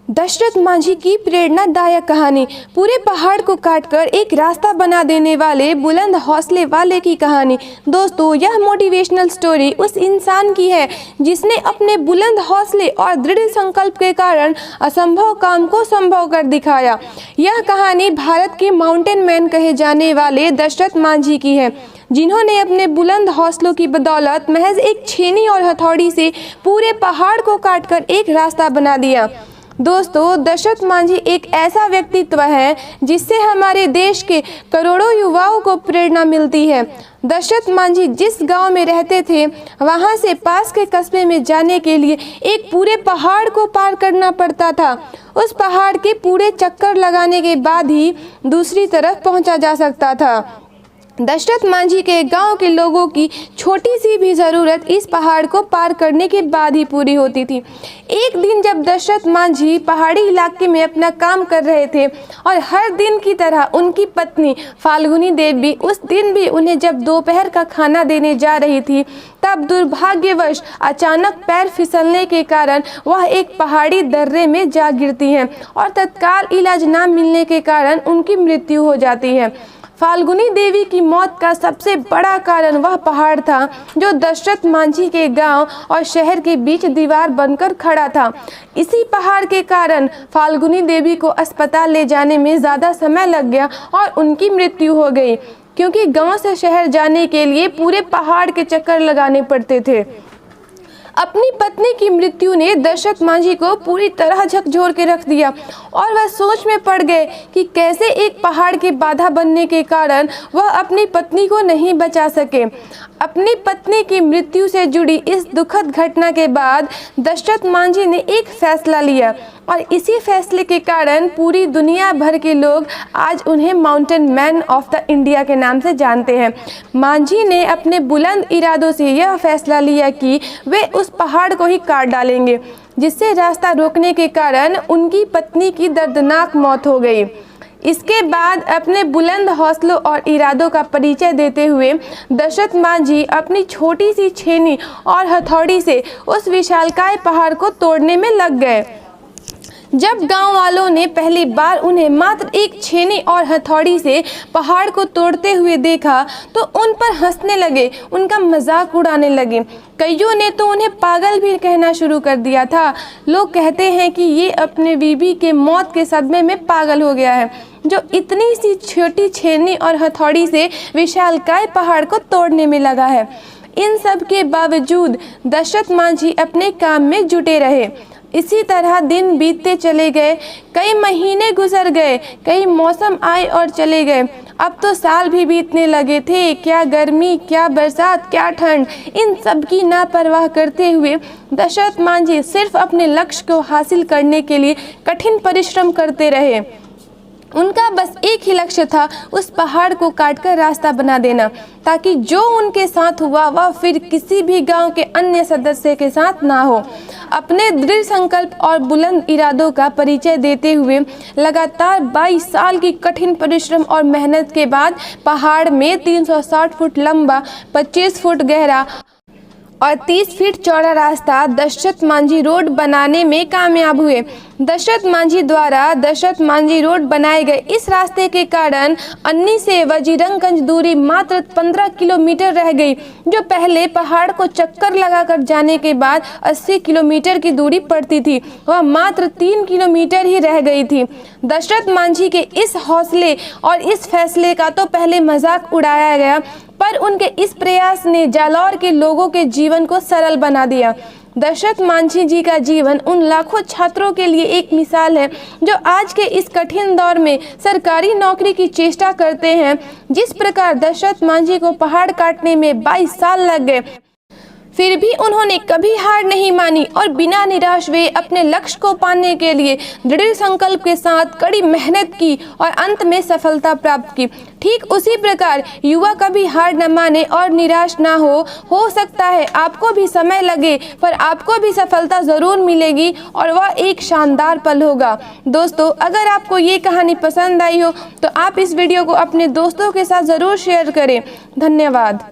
दशरथ मांझी की प्रेरणादायक कहानी। पूरे पहाड़ को काटकर एक रास्ता बना देने वाले बुलंद हौसले वाले की कहानी। दोस्तों, यह मोटिवेशनल स्टोरी उस इंसान की है जिसने अपने बुलंद हौसले और दृढ़ संकल्प के कारण असंभव काम को संभव कर दिखाया। यह कहानी भारत के माउंटेन मैन कहे जाने वाले दशरथ मांझी की है, जिन्होंने अपने बुलंद हौसलों की बदौलत महज एक छेनी और हथौड़ी से पूरे पहाड़ को काटकर एक रास्ता बना दिया। दोस्तों, दशरथ मांझी एक ऐसा व्यक्तित्व है जिससे हमारे देश के करोड़ों युवाओं को प्रेरणा मिलती है। दशरथ मांझी जिस गांव में रहते थे, वहां से पास के कस्बे में जाने के लिए एक पूरे पहाड़ को पार करना पड़ता था। उस पहाड़ के पूरे चक्कर लगाने के बाद ही दूसरी तरफ पहुंचा जा सकता था। दशरथ मांझी के गांव के लोगों की छोटी सी भी ज़रूरत इस पहाड़ को पार करने के बाद ही पूरी होती थी। एक दिन जब दशरथ मांझी पहाड़ी इलाके में अपना काम कर रहे थे और हर दिन की तरह उनकी पत्नी फाल्गुनी देवी उस दिन भी उन्हें जब दोपहर का खाना देने जा रही थी, तब दुर्भाग्यवश अचानक पैर फिसलने के कारण वह एक पहाड़ी दर्रे में जा गिरती हैं और तत्काल इलाज न मिलने के कारण उनकी मृत्यु हो जाती है। फाल्गुनी देवी की मौत का सबसे बड़ा कारण वह पहाड़ था जो दशरथ मांझी के गांव और शहर के बीच दीवार बनकर खड़ा था। इसी पहाड़ के कारण फाल्गुनी देवी को अस्पताल ले जाने में ज़्यादा समय लग गया और उनकी मृत्यु हो गई, क्योंकि गांव से शहर जाने के लिए पूरे पहाड़ के चक्कर लगाने पड़ते थे। अपनी पत्नी की मृत्यु ने दशरथ मांझी को पूरी तरह झकझोर के रख दिया और वह सोच में पड़ गए कि कैसे एक पहाड़ के बाधा बनने के कारण वह अपनी पत्नी को नहीं बचा सके। अपनी पत्नी की मृत्यु से जुड़ी इस दुखद घटना के बाद दशरथ मांझी ने एक फैसला लिया और इसी फैसले के कारण पूरी दुनिया भर के लोग आज उन्हें mountain man of the India के नाम से जानते हैं। मांझी ने अपने बुलंद इरादों से यह फैसला लिया कि वे उस पहाड़ को ही काट डालेंगे, जिससे रास्ता रोकने के कारण उनकी पत्नी की दर्दनाक मौत हो गई। इसके बाद अपने बुलंद हौसलों और इरादों का परिचय देते हुए दशरथ मांझी अपनी छोटी सी छेनी और हथौड़ी से उस विशालकाय पहाड़ को तोड़ने में लग गए। जब गांव वालों ने पहली बार उन्हें मात्र एक छेनी और हथौड़ी से पहाड़ को तोड़ते हुए देखा तो उन पर हंसने लगे, उनका मजाक उड़ाने लगे। कईयों ने तो उन्हें पागल भी कहना शुरू कर दिया था। लोग कहते हैं कि ये अपने बीवी के मौत के सदमे में पागल हो गया है, जो इतनी सी छोटी छेनी और हथौड़ी से विशालकाय पहाड़ को तोड़ने में लगा है। इन सब के बावजूद दशरथ मांझी अपने काम में जुटे रहे। इसी तरह दिन बीतते चले गए, कई महीने गुजर गए, कई मौसम आए और चले गए। अब तो साल भी बीतने लगे थे। क्या गर्मी, क्या बरसात, क्या ठंड, इन सब की ना परवाह करते हुए दशरथ मांझी सिर्फ अपने लक्ष्य को हासिल करने के लिए कठिन परिश्रम करते रहे। उनका बस एक ही लक्ष्य था, उस पहाड़ को काटकर रास्ता बना देना, ताकि जो उनके साथ हुआ वह फिर किसी भी गांव के अन्य सदस्य के साथ ना हो। अपने दृढ़ संकल्प और बुलंद इरादों का परिचय देते हुए लगातार 22 साल की कठिन परिश्रम और मेहनत के बाद पहाड़ में 360 फुट लंबा, 25 फुट गहरा और 30 फीट चौड़ा रास्ता दशरथ मांझी रोड बनाने में कामयाब हुए। दशरथ मांझी द्वारा दशरथ मांझी रोड बनाए गए इस रास्ते के कारण अन्नी से वजीरंगगंज दूरी मात्र 15 किलोमीटर रह गई, जो पहले पहाड़ को चक्कर लगाकर जाने के बाद 80 किलोमीटर की दूरी पड़ती थी, वह मात्र 3 किलोमीटर ही रह गई थी। दशरथ मांझी के इस हौसले और इस फैसले का तो पहले मजाक उड़ाया गया, पर उनके इस प्रयास ने जालौर के लोगों के जीवन को सरल बना दिया। दशरथ मांझी जी का जीवन उन लाखों छात्रों के लिए एक मिसाल है जो आज के इस कठिन दौर में सरकारी नौकरी की चेष्टा करते हैं। जिस प्रकार दशरथ मांझी को पहाड़ काटने में 22 साल लग गए, फिर भी उन्होंने कभी हार नहीं मानी और बिना निराश हुए अपने लक्ष्य को पाने के लिए दृढ़ संकल्प के साथ कड़ी मेहनत की और अंत में सफलता प्राप्त की। ठीक उसी प्रकार युवा कभी हार न माने और निराश ना हो सकता है आपको भी समय लगे, पर आपको भी सफलता ज़रूर मिलेगी और वह एक शानदार पल होगा। दोस्तों, अगर आपको ये कहानी पसंद आई हो तो आप इस वीडियो को अपने दोस्तों के साथ ज़रूर शेयर करें। धन्यवाद।